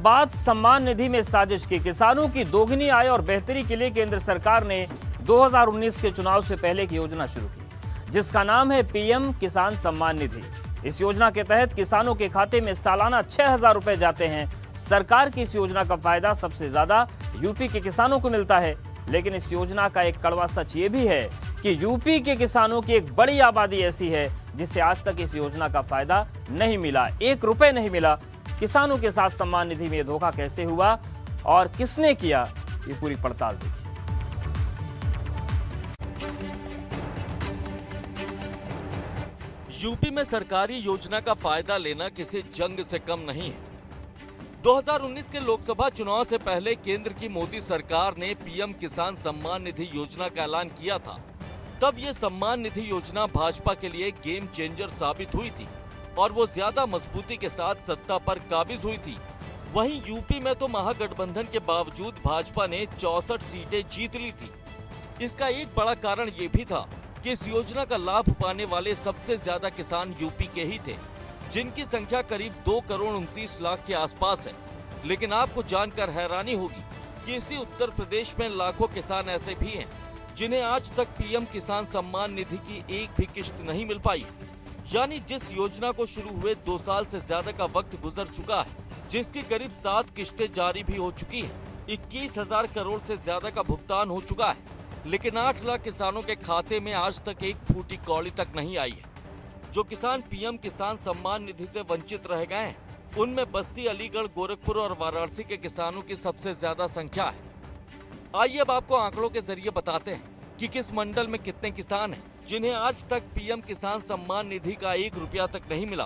बात सम्मान निधि में साजिश की। किसानों की दोगुनी आय और बेहतरी के लिए केंद्र सरकार ने 2019 के चुनाव से पहले एक योजना शुरू की, जिसका नाम है पीएम किसान सम्मान निधि। इस योजना के तहत किसानों के खाते में सालाना 6,000 रुपए जाते हैं। सरकार की इस योजना का फायदा सबसे ज्यादा यूपी के किसानों को मिलता है, लेकिन इस योजना का एक कड़वा सच ये भी है कि यूपी के किसानों की एक बड़ी आबादी ऐसी है जिसे आज तक इस योजना का फायदा नहीं मिला, 1 रुपए नहीं मिला। किसानों के साथ सम्मान निधि में धोखा कैसे हुआ और किसने किया, ये पूरी पड़ताल देखिए। यूपी में सरकारी योजना का फायदा लेना किसी जंग से कम नहीं है। 2019 के लोकसभा चुनाव से पहले केंद्र की मोदी सरकार ने पीएम किसान सम्मान निधि योजना का ऐलान किया था। तब ये सम्मान निधि योजना भाजपा के लिए गेम चेंजर साबित हुई थी और वो ज्यादा मजबूती के साथ सत्ता पर काबिज हुई थी। वहीं यूपी में तो महागठबंधन के बावजूद भाजपा ने 64 सीटें जीत ली थी। इसका एक बड़ा कारण ये भी था कि इस योजना का लाभ पाने वाले सबसे ज्यादा किसान यूपी के ही थे, जिनकी संख्या करीब 2 करोड़ 29 लाख के आसपास है। लेकिन आपको जानकर हैरानी होगी कि इसी उत्तर प्रदेश में लाखों किसान ऐसे भी हैं जिन्हें आज तक पीएम किसान सम्मान निधि की एक भी किश्त नहीं मिल पाई। यानी जिस योजना को शुरू हुए 2 साल से ज्यादा का वक्त गुजर चुका है, जिसकी करीब 7 किश्तें जारी भी हो चुकी है, 21,000 करोड़ से ज्यादा का भुगतान हो चुका है, लेकिन 8 लाख किसानों के खाते में आज तक एक फूटी कौड़ी तक नहीं आई है। जो किसान पीएम किसान सम्मान निधि से वंचित रह गए हैं, उनमें बस्ती, अलीगढ़, गोरखपुर और वाराणसी के किसानों की सबसे ज्यादा संख्या है। आइए अब आपको आंकड़ों के जरिए बताते हैं कि किस मंडल में कितने किसान हैं जिन्हें आज तक पीएम किसान सम्मान निधि का 1 रुपया तक नहीं मिला।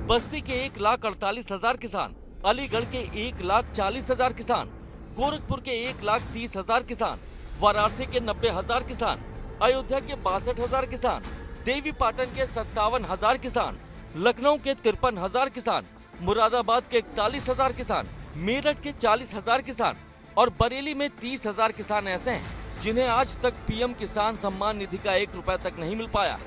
बस्ती के 1,48,000 किसान, अलीगढ़ के 1,40,000 किसान, गोरखपुर के 1,30,000 किसान, वाराणसी के 90,000 किसान, अयोध्या के 62,000 किसान, देवी पाटन के 57,000 किसान, लखनऊ के 53,000 किसान, मुरादाबाद के 41,000 किसान, मेरठ के 40,000 किसान और बरेली में 30,000 किसान ऐसे हैं जिन्हें आज तक पीएम किसान सम्मान निधि का 1 रुपया तक नहीं मिल पाया।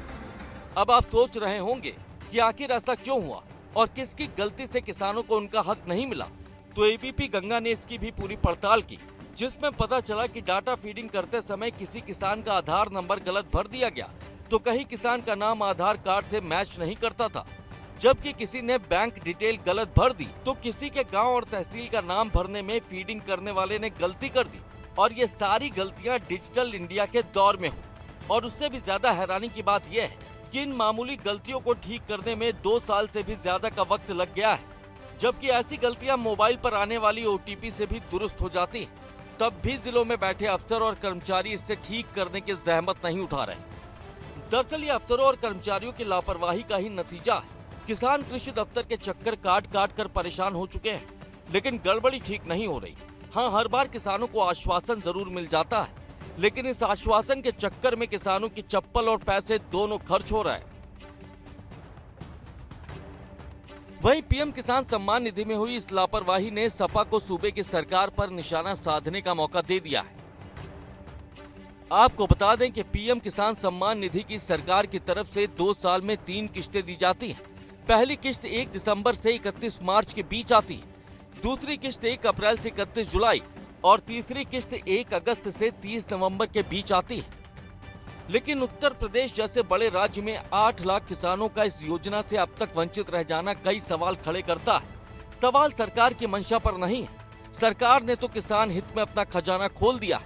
अब आप सोच रहे होंगे कि आखिर ऐसा क्यों हुआ और किसकी गलती से किसानों को उनका हक नहीं मिला। तो एबीपी गंगा ने इसकी भी पूरी पड़ताल की, जिसमें पता चला कि डाटा फीडिंग करते समय किसी किसान का आधार नंबर गलत भर दिया गया, तो कहीं किसान का नाम आधार कार्ड से मैच नहीं करता था, जबकि किसी ने बैंक डिटेल गलत भर दी, तो किसी के गांव और तहसील का नाम भरने में फीडिंग करने वाले ने गलती कर दी। और ये सारी गलतियां डिजिटल इंडिया के दौर में हो। और उससे भी ज्यादा हैरानी की बात यह है कि इन मामूली गलतियों को ठीक करने में 2 साल से भी ज्यादा का वक्त लग गया है, जबकि ऐसी गलतियां मोबाइल पर आने वाली ओटीपी से भी दुरुस्त हो जाती हैं। तब भी जिलों में बैठे अफसर और कर्मचारी इससे ठीक करने की जहमत नहीं उठा रहे। दरअसल ये अफसरों और कर्मचारियों की लापरवाही का ही नतीजा है। किसान कृषि दफ्तर के चक्कर काट काट कर परेशान हो चुके हैं, लेकिन गड़बड़ी ठीक नहीं हो रही। हाँ, हर बार किसानों को आश्वासन जरूर मिल जाता है, लेकिन इस आश्वासन के चक्कर में किसानों की चप्पल और पैसे दोनों खर्च हो रहे हैं। वहीं पीएम किसान सम्मान निधि में हुई इस लापरवाही ने सपा को सूबे की सरकार पर निशाना साधने का मौका दे दिया है। आपको बता दें कि पीएम किसान सम्मान निधि की सरकार की तरफ से 2 साल में 3 किश्तें दी जाती हैं। पहली किश्त 1 दिसंबर से 31 मार्च के बीच आती है, दूसरी किश्त 1 अप्रैल से 31 जुलाई और तीसरी किश्त 1 अगस्त से 30 नवंबर के बीच आती है। लेकिन उत्तर प्रदेश जैसे बड़े राज्य में 8 लाख किसानों का इस योजना से अब तक वंचित रह जाना कई सवाल खड़े करता है। सवाल सरकार की मंशा पर नहीं है। सरकार ने तो किसान हित में अपना खजाना खोल दिया है,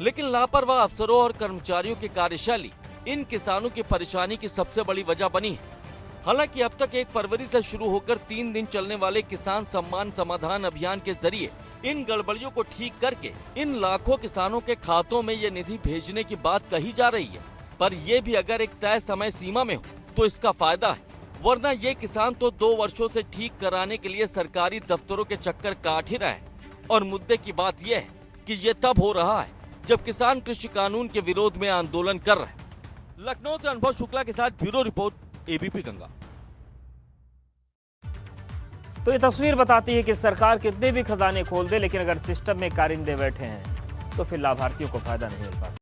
लेकिन लापरवाह अफसरों और कर्मचारियों की कार्यशैली इन किसानों की परेशानी की सबसे बड़ी वजह बनी है। हालांकि अब तक 1 फरवरी से शुरू होकर 3 दिन चलने वाले किसान सम्मान समाधान अभियान के जरिए इन गड़बड़ियों को ठीक करके इन लाखों किसानों के खातों में ये निधि भेजने की बात कही जा रही है। पर ये भी अगर एक तय समय सीमा में हो तो इसका फायदा है, वरना ये किसान तो 2 वर्षों से ठीक कराने के लिए सरकारी दफ्तरों के चक्कर काट ही रहे हैं। और मुद्दे की बात यह है कि ये तब हो रहा है जब किसान कृषि कानून के विरोध में आंदोलन कर रहे हैं। लखनऊ से अनुभव शुक्ला के साथ ब्यूरो रिपोर्ट, एबीपी गंगा। तो ये तस्वीर बताती है कि सरकार कितने भी खजाने खोल दे, लेकिन अगर सिस्टम में कारिंदे बैठे हैं तो फिर लाभार्थियों को फायदा नहीं मिल पाता।